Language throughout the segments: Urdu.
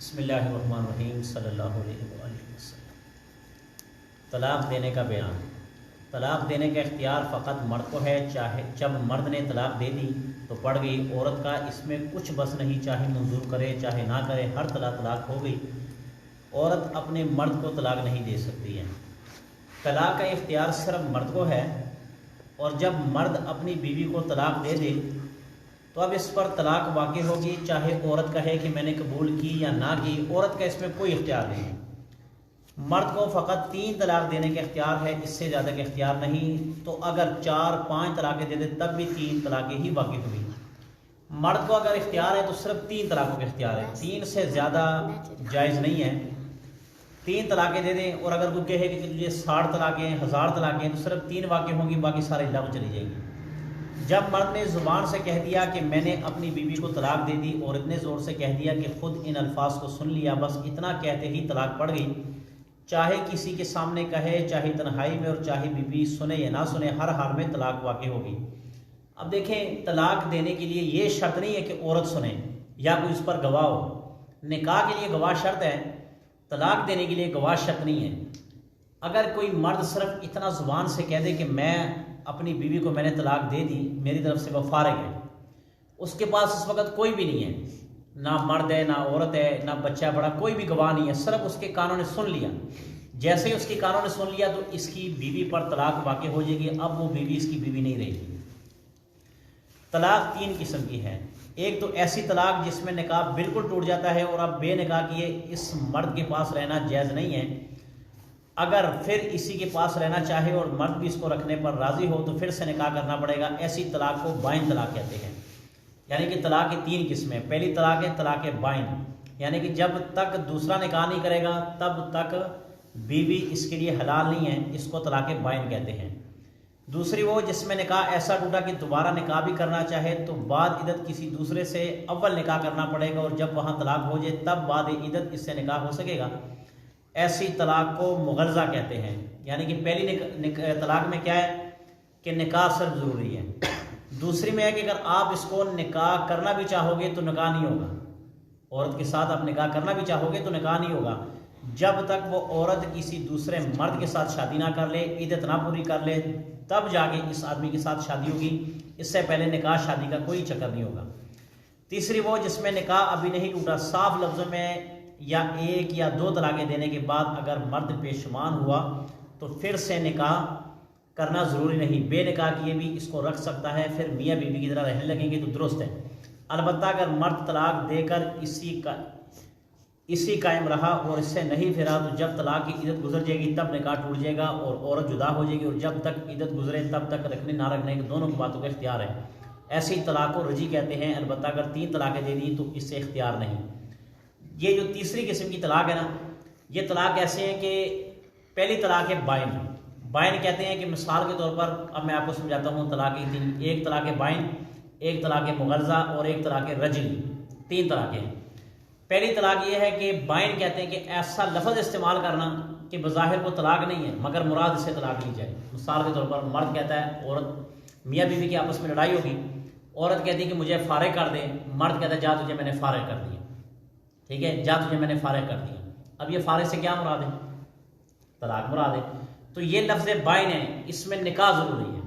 بسم اللہ الرحمن الرحیم صلی اللہ علیہ وآلہ وسلم۔ طلاق دینے کا بیان۔ طلاق دینے کا اختیار فقط مرد کو ہے، چاہے جب مرد نے طلاق دے دی تو پڑ گئی عورت کا، اس میں کچھ بس نہیں، چاہے منظور کرے چاہے نہ کرے، ہر طلاق ہو گئی۔ عورت اپنے مرد کو طلاق نہیں دے سکتی ہے۔ طلاق کا اختیار صرف مرد کو ہے، اور جب مرد اپنی بیوی کو طلاق دے دے تو اب اس پر طلاق واقع ہوگی، چاہے عورت کہے کہ میں نے قبول کی یا نہ کی، عورت کا اس میں کوئی اختیار نہیں ہے۔ مرد کو فقط 3 طلاق دینے کا اختیار ہے، اس سے زیادہ کا اختیار نہیں، تو اگر 4-5 طلاقیں دے دے تب بھی 3 طلاقیں ہی واقع ہوگی۔ مرد کو اگر اختیار ہے تو صرف 3 طلاقوں کا اختیار ہے، 3 سے زیادہ جائز نہیں ہے۔ 3 طلاقیں دے دیں، اور اگر کوئی کہے کہ تجھے 60 طلاقیں 1000 طلاقیں، تو صرف 3 واقع ہوں گی، باقی سارے لغو چلی جائیں گی۔ جب مرد نے زبان سے کہہ دیا کہ میں نے اپنی بیوی کو طلاق دے دی، اور اتنے زور سے کہہ دیا کہ خود ان الفاظ کو سن لیا، بس اتنا کہتے ہی طلاق پڑ گئی، چاہے کسی کے سامنے کہے چاہے تنہائی میں، اور چاہے بیوی سنے یا نہ سنے، ہر حال میں طلاق واقع ہوگی۔ اب دیکھیں، طلاق دینے کے لیے یہ شرط نہیں ہے کہ عورت سنے یا کوئی اس پر گواہ ہو۔ نکاح کے لیے گواہ شرط ہے، طلاق دینے کے لیے گواہ شرط نہیں ہے۔ اگر کوئی مرد صرف اتنا زبان سے کہہ دے کہ میں اپنی بیوی کو میں نے طلاق دے دی، میری طرف سے وہ فارغ ہے، اس کے پاس اس وقت کوئی بھی نہیں ہے، نہ مرد ہے نہ عورت ہے نہ بچہ بڑا، کوئی بھی گواہ نہیں ہے، صرف اس کے کانوں نے سن لیا، جیسے ہی اس کے کانوں نے سن لیا تو اس کی بیوی پر طلاق واقع ہو جائے گی، اب وہ بیوی اس کی بیوی نہیں رہے گی۔ طلاق 3 قسم کی ہے۔ ایک تو ایسی طلاق جس میں نکاح بالکل ٹوٹ جاتا ہے اور اب بے نکاح کیے اس مرد کے پاس رہنا جائز نہیں ہے، اگر پھر اسی کے پاس رہنا چاہے اور مرد بھی اس کو رکھنے پر راضی ہو تو پھر سے نکاح کرنا پڑے گا۔ ایسی طلاق کو بائن طلاق کہتے ہیں۔ یعنی کہ طلاق کی 3 قسمیں۔ پہلی طلاق ہے طلاق بائن، یعنی کہ جب تک دوسرا نکاح نہیں کرے گا تب تک بیوی اس کے لیے حلال نہیں ہے، اس کو طلاق بائن کہتے ہیں۔ دوسری وہ جس میں نکاح ایسا ٹوٹا کہ دوبارہ نکاح بھی کرنا چاہے تو بعد عدت کسی دوسرے سے اول نکاح کرنا پڑے گا، اور جب وہاں طلاق ہو جائے تب بعد عدت اس سے نکاح ہو سکے گا۔ ایسی طلاق کو مغلظہ کہتے ہیں۔ یعنی کہ پہلی طلاق میں کیا ہے کہ نکاح صرف ضروری ہے، دوسری میں ہے کہ اگر آپ اس کو نکاح کرنا بھی چاہو گے تو نکاح نہیں ہوگا، عورت کے ساتھ آپ نکاح کرنا بھی چاہو گے تو نکاح نہیں ہوگا جب تک وہ عورت کسی دوسرے مرد کے ساتھ شادی نہ کر لے، عدت نہ پوری کر لے، تب جا کے اس آدمی کے ساتھ شادی ہوگی، اس سے پہلے نکاح شادی کا کوئی چکر نہیں ہوگا۔ تیسری وہ جس میں نکاح ابھی نہیں ٹوٹا، صاف لفظوں میں یا 1 یا 2 طلاقیں دینے کے بعد اگر مرد پیشمان ہوا تو پھر سے نکاح کرنا ضروری نہیں، بے نکاح کیے بھی اس کو رکھ سکتا ہے، پھر میاں بیوی کی طرح رہنے لگیں گے تو درست ہے۔ البتہ اگر مرد طلاق دے کر اسی قائم رہا اور اس سے نہیں پھرا تو جب طلاق کی عدت گزر جائے گی تب نکاح ٹوٹ جائے گا اور عورت جدا ہو جائے گی، اور جب تک عدت گزرے تب تک رکھنے نہ رکھنے دونوں باتوں کا اختیار ہے۔ ایسی طلاق کو رجی کہتے ہیں، البتہ اگر 3 طلاقیں دے دی تو اس سے اختیار نہیں۔ یہ جو تیسری قسم کی طلاق ہے نا، یہ طلاق ایسے ہیں کہ پہلی طلاق ہے بائن۔ بائن کہتے ہیں کہ مثال کے طور پر اب میں آپ کو سمجھاتا ہوں طلاقیں 3، ایک طلاق بائن، ایک طلاق مغلظہ اور ایک طلاق رجعی، 3 طلاقیں ہیں۔ پہلی طلاق یہ ہے کہ بائن کہتے ہیں کہ ایسا لفظ استعمال کرنا کہ بظاہر وہ طلاق نہیں ہے مگر مراد اس سے طلاق لی جائے۔ مثال کے طور پر مرد کہتا ہے، عورت میاں بیوی کی آپس میں لڑائی ہوگی، عورت کہتی ہے کہ مجھے فارغ کر دے، مرد کہتا ہے جا تجھے میں نے فارغ کر دیا، ٹھیک ہے، جا تجھے میں نے فارغ کر دیا۔ اب یہ فارغ سے کیا مراد ہے؟ طلاق مراد ہے۔ تو یہ لفظ بائن ہے، اس میں نکاح ضروری ہے،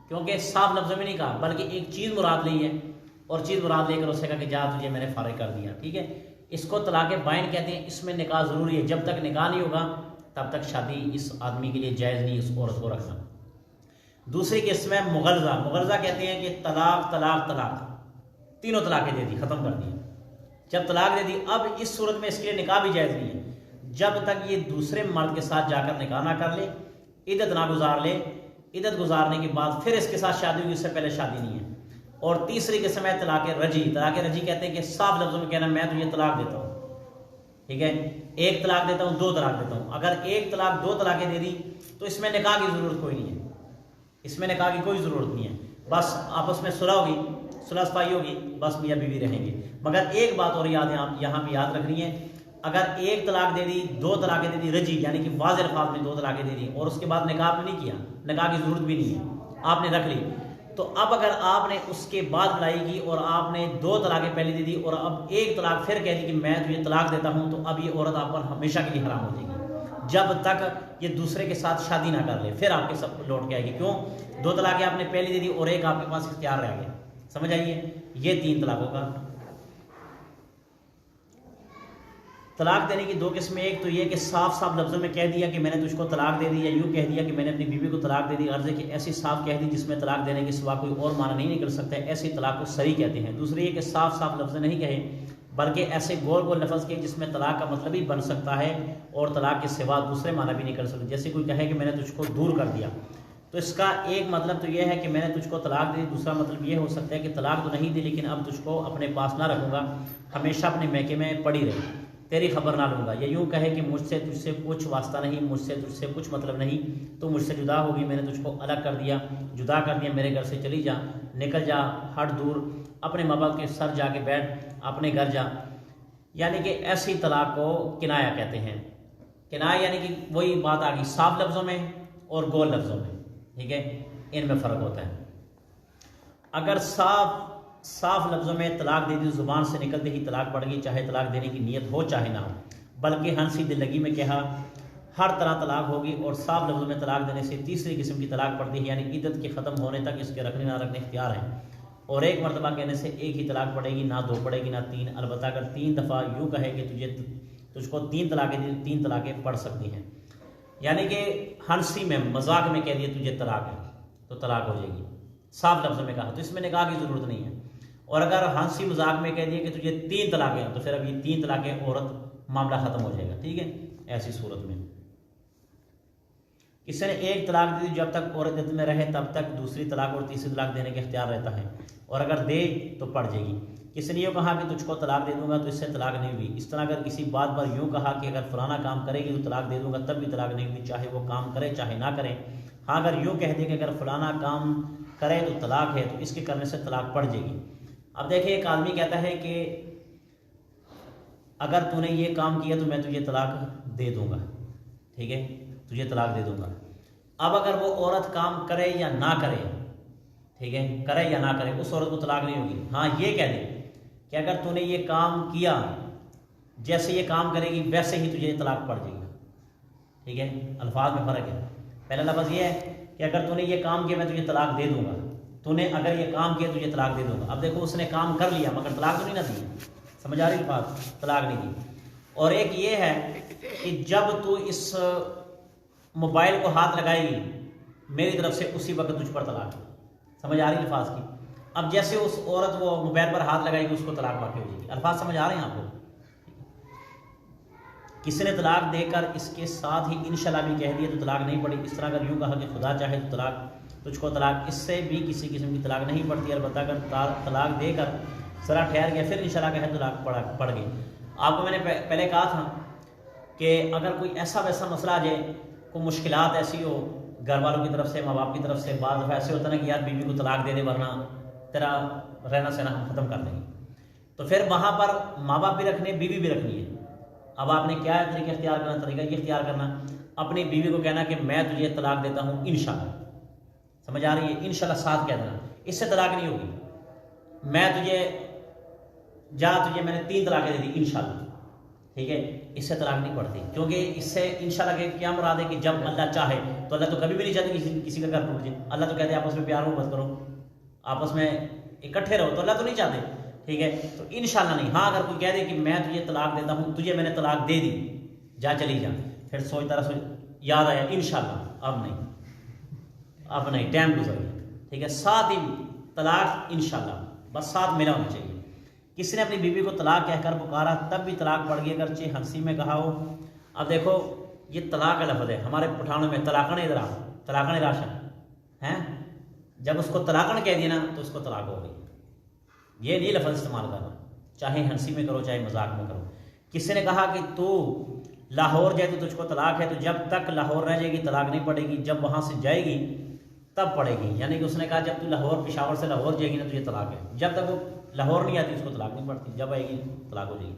کیونکہ صاف لفظوں میں نہیں کہا بلکہ ایک چیز مراد لی ہے، اور چیز مراد لے کر اسے کہا کہ جا تجھے میں نے فارغ کر دیا، ٹھیک ہے۔ اس کو طلاق بائن کہتے ہیں، اس میں نکاح ضروری ہے، جب تک نکاح نہیں ہوگا تب تک شادی اس آدمی کے لیے جائز نہیں، اس عورت کو رکھنا۔ دوسری قسم ہے مغلظہ۔ مغلظہ کہتے ہیں کہ طلاق طلاق طلاق، 3 طلاقیں دے دی، ختم کر دی۔ جب طلاق دے دی اب اس صورت میں اس کے لیے نکاح بھی جائز نہیں ہے جب تک یہ دوسرے مرد کے ساتھ جا کر نکاح نہ کر لے، عدت نہ گزار لے، عدت گزارنے کے بعد پھر اس کے ساتھ شادی ہوگی، اس سے پہلے شادی نہیں ہے۔ اور تیسری قسم ہے طلاق رجعی۔ طلاق رجعی کہتے ہیں کہ صاف لفظوں میں کہنا میں تجھے طلاق دیتا ہوں، ٹھیک ہے، 1 طلاق دیتا ہوں، 2 طلاق دیتا ہوں۔ اگر 1 طلاق 2 طلاقیں دے دی تو اس میں نکاح کی ضرورت کوئی نہیں ہے، اس میں نکاح کی کوئی ضرورت نہیں ہے، بس آپس میں صلح ہوگی، صلح صفائی ہوگی، بس میاں بیوی رہیں گے۔ مگر ایک بات اور یہاں پہ یاد رکھنی ہے، اگر 1 طلاق دے دی، 2 طلاقیں دے دی رجعی یعنی کہ واضح الفاظ میں 2 طلاقیں دے دی اور اس کے بعد نکاح بھی نہیں کیا، نکاح کی ضرورت بھی نہیں ہے، آپ نے رکھ لی، تو اب اگر آپ نے اس کے بعد لڑائی کی اور آپ نے 2 طلاقیں پہلے دے دی اور اب 1 طلاق پھر کہہ دی کہ میں تجھے طلاق دیتا ہوں، تو اب یہ عورت آپ پر ہمیشہ کے لیے حرام ہو جائے گی جب تک یہ دوسرے کے ساتھ شادی نہ کر لے، پھر آپ کے سب لوٹ کے آئے گی۔ کیوں؟ 2 طلاقیں آپ نے پہلے دے دی اور 1 آپ کے پاس اختیار رہ گیا۔ سمجھ آئیے؟ یہ 3 طلاقوں کا طلاق دینے کی 2 قسمیں، ایک تو یہ کہ صاف صاف لفظوں میں کہہ دیا کہ میں نے تجھ کو طلاق دے دی، یا یوں کہہ دیا کہ میں نے اپنی بیوی کو طلاق دے دی، غرض ہے کہ ایسی صاف کہہ دی جس میں طلاق دینے کے سوا کوئی اور معنی نہیں نکل سکتا ہے، ایسی طلاق کو صریح کہتے ہیں۔ دوسری یہ کہ صاف صاف لفظ نہیں کہے بلکہ ایسے گول گول لفظ کے جس میں طلاق کا مطلب ہی بن سکتا ہے اور طلاق کے سوا دوسرے معنی بھی نکل سکتے، جیسے کوئی کہے کہ میں نے تجھ کو دور کر دیا، تو اس کا ایک مطلب تو یہ ہے کہ میں نے تجھ کو طلاق دی، دوسرا مطلب یہ ہو سکتا ہے کہ طلاق تو نہیں دی لیکن اب تجھ کو اپنے پاس نہ رکھوں گا، ہمیشہ اپنے میکے میں پڑی رہی، تیری خبر نہ لوں گا، یا یوں کہے کہ مجھ سے تجھ سے کچھ واسطہ نہیں، مجھ سے تجھ سے کچھ مطلب نہیں، تو مجھ سے جدا ہوگی، میں نے تجھ کو الگ کر دیا، جدا کر دیا، میرے گھر سے چلی جا، نکل جا، ہٹ دور، اپنے ماں باپ کے سر جا کے بیٹھ، اپنے گھر جا۔ یعنی کہ ایسی طلاق کو کنایا کہتے ہیں۔ کنایا یعنی کہ وہی بات آ گئی صاف لفظوں میں اور گول لفظوں میں، ٹھیک ہے، ان میں فرق ہوتا ہے۔ اگر صاف لفظوں میں طلاق دے دی، زبان سے نکلتے ہی طلاق پڑ گئی، چاہے طلاق دینے کی نیت ہو چاہے نہ ہو، بلکہ ہنسی دل لگی میں کہا، ہر طرح طلاق ہوگی، اور صاف لفظوں میں طلاق دینے سے تیسری قسم کی طلاق پڑتی ہے، یعنی عدت کے ختم ہونے تک اس کے رکھنے نہ رکھنے اختیار ہیں، اور 1 مرتبہ کہنے سے 1 ہی طلاق پڑے گی، نہ 2 پڑے گی نہ 3، البتہ اگر 3 دفعہ یوں کہے کہ تجھ کو 3 طلاقیں دی، 3 طلاقیں پڑ سکتی ہیں۔ یعنی کہ ہنسی میں مذاق میں کہہ دیا تجھے طلاق ہے تو طلاق ہو جائے گی، صاف لفظوں میں کہا تو اس میں نکاح کی ضرورت نہیں ہے، اور اگر ہنسی مذاق میں کہہ دیا کہ تجھے 3 طلاقیں ہیں تو پھر اب یہ 3 طلاقیں عورت معاملہ ختم ہو جائے گا، ٹھیک ہے۔ ایسی صورت میں کسی نے 1 طلاق دی جب تک عورت عدت میں رہے تب تک دوسری طلاق اور تیسری طلاق دینے کا اختیار رہتا ہے، اور اگر دے تو پڑ جائے گی۔ کسی نے یہ کہا کہ تجھ کو طلاق دے دوں گا تو اس سے طلاق نہیں ہوئی۔ اس طرح اگر کسی بات پر یوں کہا کہ اگر فلانا کام کرے گی تو طلاق دے دوں گا، تب بھی طلاق نہیں ہوئی، چاہے وہ کام کرے چاہے نہ کرے۔ ہاں اگر یوں کہہ دے کہ اگر فلانا کام کرے تو طلاق ہے، تو اس کے کرنے سے طلاق پڑ جائے گی۔ اب دیکھیں ایک آدمی کہتا ہے کہ اگر تو نے یہ کام کیا تو میں تجھے طلاق دے دوں گا، ٹھیک ہے، تجھے طلاق دے دوں گا۔ اب اگر وہ عورت کام کرے یا نہ کرے، ٹھیک ہے، کرے یا نہ کرے، اس عورت کو طلاق نہیں ہوگی۔ ہاں یہ کہہ دے کہ اگر تو نے یہ کام کیا، جیسے یہ کام کرے گی ویسے ہی تجھے طلاق پڑ جائے گی، ٹھیک ہے، الفاظ میں فرق ہے۔ پہلا لفظ یہ ہے کہ اگر تو نے یہ کام کیا میں تجھے طلاق دے دوں گا، تو نے اگر یہ کام کیا تجھے طلاق دے دوں گا۔ اب دیکھو اس نے کام کر لیا مگر طلاق تو نہیں نہ دی، سمجھ آ رہی بات، طلاق نہیں دی۔ اور ایک یہ ہے کہ جب تو اس موبائل کو ہاتھ لگائے گی میری طرف سے اسی وقت تجھ پر طلاق، سمجھ آ رہی الفاظ کی۔ اب جیسے اس عورت وہ موبائل پر ہاتھ لگائے گی اس کو طلاق واقع ہو جائے گی، الفاظ سمجھ آ رہے ہیں آپ کو۔ کسی نے طلاق دے کر اس کے ساتھ ہی انشاءاللہ بھی کہہ دیا تو طلاق نہیں پڑی۔ اس طرح اگر یوں کہا کہ خدا چاہے تو طلاق تجھ کو طلاق، اس سے بھی کسی قسم کی طلاق نہیں پڑتی، البتہ اگر طلاق دے کر ذرا ٹھہر گیا پھر انشاءاللہ کہے طلاق پڑ گئی۔ آپ کو میں نے پہلے کہا تھا کہ اگر کوئی ایسا ویسا مسئلہ آ جائے، کوئی مشکلات ایسی ہو گھر والوں کی طرف سے، ماں باپ کی طرف سے، بعض دفعہ ایسے ہوتا نا کہ یار بیوی کو طلاق دے دے ورنہ تیرا رہنا سہنا ہم ختم کر دیں گے، تو پھر وہاں پر ماں باپ بھی رکھنے، بیوی بھی رکھنی ہے۔ اب آپ نے کیا طریقہ اختیار کرنا؟ طریقہ یہ اختیار کرنا اپنی بیوی کو کہنا کہ میں تجھے طلاق دیتا ہوں انشاءاللہ، سمجھ آ رہی ہے، انشاءاللہ ساتھ کہہ دینا، اس سے طلاق نہیں ہوگی۔ میں تجھے تجھے میں نے 3 طلاقیں دے دی انشاءاللہ، ٹھیک ہے، اس سے طلاق نہیں پڑتی، کیونکہ اس سے انشاءاللہ کے کیا مراد ہے کہ جب اللہ چاہے، تو اللہ تو کبھی بھی نہیں چاہتے کہ کسی کا گھر ٹوٹ جائے، اللہ تو کہتے ہیں آپس میں پیار محبت کرو، آپس میں اکٹھے رہو، تو اللہ تو نہیں چاہتے، ٹھیک ہے، تو انشاءاللہ نہیں۔ ہاں اگر کوئی کہہ دے کہ میں تجھے طلاق دیتا ہوں، تجھے میں نے طلاق دے دی، جا چلی جا، پھر سوچتا رہا، یاد آیا انشاءاللہ، اب نہیں ٹائم گزر گیا، ٹھیک ہے، ساتھ ہی طلاق انشاءاللہ، بس ساتھ ملا ہونا چاہیے۔ کسی نے اپنی بیوی کو طلاق کہہ کر پکارا تب بھی طلاق پڑ گئی اگرچہ ہنسی میں کہا ہو۔ اب دیکھو یہ طلاق کا لفظ ہے، ہمارے پٹھانوں میں طلاقن ادھر طلاقن راشن ہیں، جب اس کو طلاقن کہہ دیا نا تو اس کو طلاق ہو گئی، یہ نہیں لفظ استعمال کرنا، چاہے ہنسی میں کرو چاہے مذاق میں کرو۔ کسی نے کہا کہ تو لاہور جائے تو تجھ کو طلاق ہے، تو جب تک لاہور رہ جائے گی طلاق نہیں پڑے گی، جب وہاں سے جائے گی تب پڑے گی۔ یعنی کہ اس نے کہا جب تو لاہور پشاور سے لاہور جائے گی نا تجھے طلاق ہے، جب تک وہ لاہور نہیں آتی اس کو طلاق نہیں پڑتی، جب آئے گی طلاق ہو جائے گی۔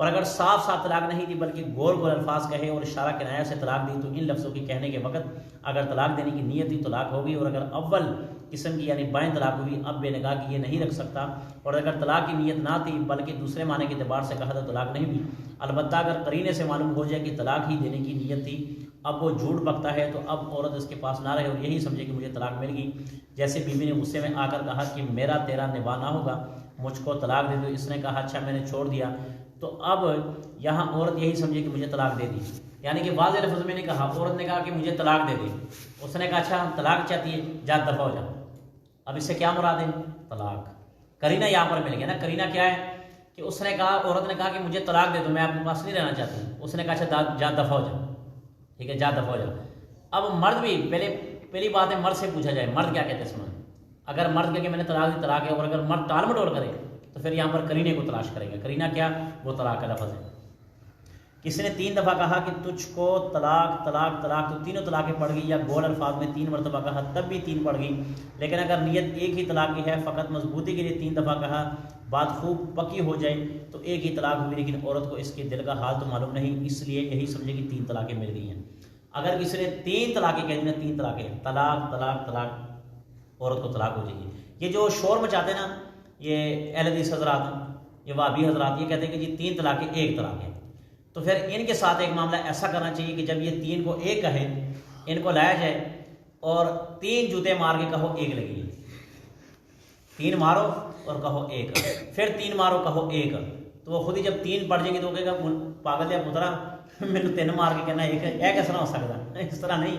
اور اگر صاف صاف طلاق نہیں دی بلکہ گول گول الفاظ کہے اور اشارہ کنایہ سے طلاق دی تو ان لفظوں کی کہنے کے وقت اگر طلاق دینے کی نیت دی طلاق ہوگی، اور اگر اول قسم کی یعنی بائیں طلاق ہوئی اب بے نکاح کی یہ نہیں رکھ سکتا، اور اگر طلاق کی نیت نہ تھی بلکہ دوسرے معنی کے اعتبار سے کہا تو طلاق نہیں ہوئی۔ البتہ اگر قرینے سے معلوم ہو جائے کہ طلاق ہی دینے کی نیت تھی، اب وہ جھوٹ بکتا ہے تو اب عورت اس کے پاس نہ رہے اور یہی سمجھے کہ مجھے طلاق مل گئی۔ جیسے بیوی نے غصے میں آ کر کہا کہ میرا تیرا نباہ نہ ہوگا، مجھ کو طلاق دے دو، اس نے کہا اچھا میں نے چھوڑ دیا، تو اب یہاں عورت یہی سمجھے کہ مجھے طلاق دے دی، یعنی کہ واضح لفظ میں نے کہا، عورت نے کہا کہ مجھے طلاق دے دی، اس نے کہا اچھا طلاق چاہتی ہے، جا دفع ہو جا۔ اب اس سے کیا مراد ہے؟ طلاق۔ قرینہ یہاں پر مل گیا نا۔ قرینہ کیا ہے کہ اس نے کہا، عورت نے کہا کہ مجھے طلاق دے دو، میں آپ کے پاس نہیں رہنا چاہتی ہوں، اس نے کہا اچھا جا دفع ہو جا، ٹھیک ہے جا دفع ہو جا۔ اب مرد بھی پہلی بات ہے مرد سے پوچھا جائے مرد کیا کہتے ہیں سنیں۔ اگر مرد کہے کہ میں نے طلاق دی طلاق ہے، اور اگر مرد ٹال مٹول کرے تو پھر یہاں پر قرینے کو تلاش کریں گے۔ قرینہ کیا؟ وہ طلاق کا لفظ ہے۔ کسی نے 3 دفعہ کہا کہ تجھ کو طلاق طلاق طلاق تو تینوں طلاقیں پڑ گئی، یا گول الفاظ میں 3 مرتبہ کہا تب بھی 3 پڑ گئی، لیکن اگر نیت ایک ہی طلاق کی ہے فقط مضبوطی کے لیے 3 دفعہ کہا، بات خوب پکی ہو جائے تو ایک ہی طلاق ہوئی، لیکن عورت کو اس کے دل کا حال تو معلوم نہیں، اس لیے یہی سمجھے کہ 3 طلاقیں مل گئی ہیں۔ اگر کسی نے 3 طلاقیں کہہ دی، 3 طلاقیں طلاق طلاق طلاق، عورت کو طلاق ہو جائے گی۔ یہ جو شور مچاتے ہیں نا یہ اہل حدیث حضرات، یہ وہابی حضرات، یہ کہتے ہیں کہ جی 3 طلاقیں ایک طلاق ہے، تو پھر ان کے ساتھ ایک معاملہ ایسا کرنا چاہیے کہ جب یہ 3 کو ایک کہے ان کو لایا جائے اور 3 جوتے مار کے کہو ایک لگی ہے، 3 مارو اور کہو ایک، پھر 3 مارو کہو ایک، تو وہ خود ہی جب 3 پڑ جائیں گے تو وہ کہے گا پاگل یا پترا میں نے 3 مار کے کہنا ایک ہے، ایک ایسا نہ ہو سکتا، اس طرح نہیں،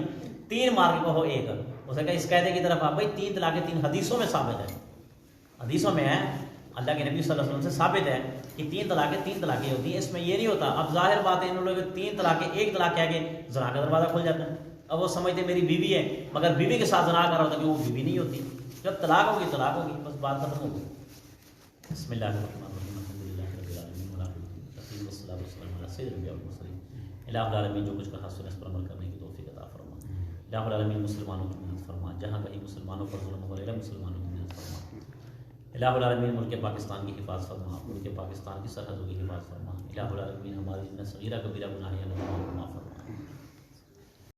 3 مار کے کہو ایک۔ اسے کہا اس قاعدے کی طرف آپ بھائی 3 طلاقیں 3 حدیثوں میں ثابت ہے، حدیثوں میں ہے، اللہ کے نبی صلی اللہ علیہ وسلم سے ثابت ہے کہ 3 طلاقیں ہوتی ہیں، اس میں یہ نہیں ہوتا۔ اب ظاہر بات ہے ان لوگوں 3 طلاقیں ایک طلاق کہہ کے زنا کا دروازہ کھل جاتا ہے۔ اب وہ سمجھتے میری بیوی ہے مگر بیوی کے ساتھ زنا کر رہا ہوتا کہ وہ بیوی نہیں ہوتی، جب طلاق ہوگی طلاق ہوگی، بس بات ختم ہوگی۔ بسم اللہ الرحمن الرحیم، الحمدللہ رب العالمین والصلاۃ والسلام علی سید الانبیاء والمرسلین۔ الہ العالمین جو کچھ کہا سنے اس پر عمل کرنے کی توفیق عطا فرما۔ الہ العالمین مسلمانوں کی مدد فرما، جہاں کہیں مسلمانوں پر ظلم ہو رہا ہے مسلمانوں کی مدد فرما۔ الہ العالمین ملک پاکستان کی حفاظت فرما، ملک پاکستان کی سرحدوں کی حفاظت فرما۔ الہ العالمین ہماری صغیرہ کبیرہ گناہ معاف فرما۔